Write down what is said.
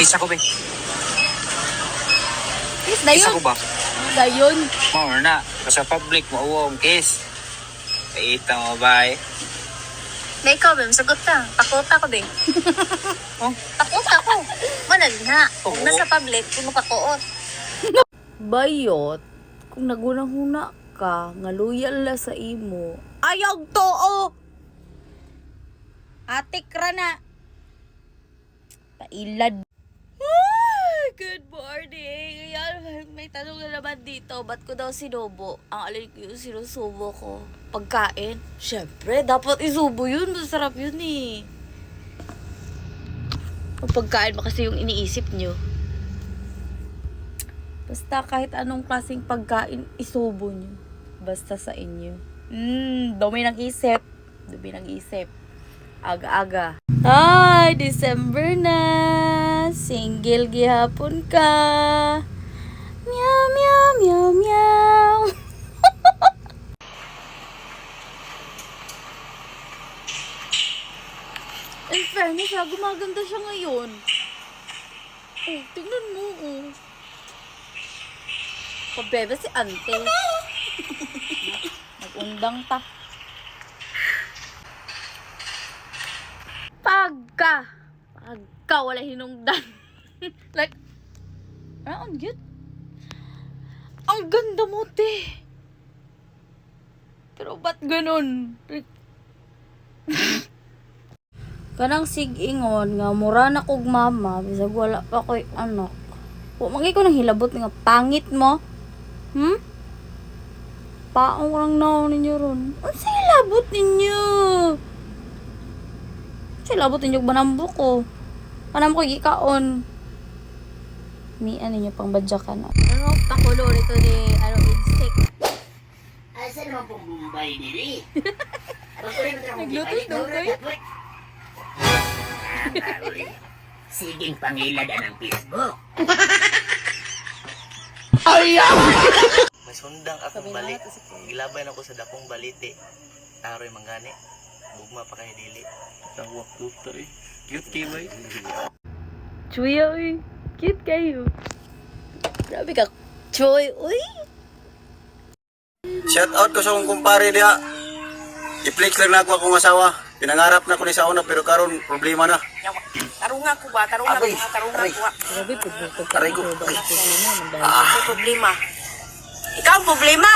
Kisa ko ba? Kiss Kisa dayon. ko ba? Dayon. More na. Sa public, mauwang kiss. Paita mo ba eh? May ikaw, Bim, sagot ka. Pakota ko, Bim. Oh? Pakota ko. Manag na. Kung Oo. nasa public, kung makakuot. Bayot, kung nagunahuna ka, nga loyal la sa imo, ayaw too! Atik ra na. Pailad. Ay, good morning. Ayan, may tanong na naman dito. Ba't ko daw sinubo? Ang alin ko yung sinusubo ko. Pagkain? Siyempre, dapat isubo yun. Masarap yun eh. Ang pagkain ba kasi yung iniisip nyo? Basta kahit anong klaseng pagkain, isubo nyo. Basta sa inyo. Dumi ng isip. Dumi ng isip. Aga-aga. Ay, December na. Single gihapon ka. Meow, meow, meow, meow. In fairness, gumaganda siya ngayon. Oh, tingnan mo, oh. Pabebe si ante. Nag-undang ta. Pagka wala hinungdan. Like, ang cute. Ang ganda mo, te. Pero ba't ganun? Kanang sig-ingon nga mura na kog mama bisag wala pa ko'y anak. Wa mangi ko nang hilabot nga pangit mo. Paong lang naon ninyo ron. Unsa hilabot ninyo? Unsa hilabot ninyo banambo ko? Panam ko gikaon. Mian ninyo pang badyakan. Ano pakulo rito ni insect. Asa naman pong Bombay dili? Nagluto daw kayo. Siging pangiladan ng Facebook. May sundang akong balik. Gilabay na ko sa dakong balite. Taroy manggani. Bugma pa kay dili. Tawak tuta eh. Cute kayo eh. Chuya, uy. Cute kayo. Grabe ka. Choy, uy. Shout out ko sa akong kumpare diha. I-flex lang na ako akong asawa. Pinangarap na ko ni sa una pero karon problema na. Tarunga ko ba? Tarunga ko ba? Grabe, pagbuto ka. Aray ko. May problema. Ikaw ang problema.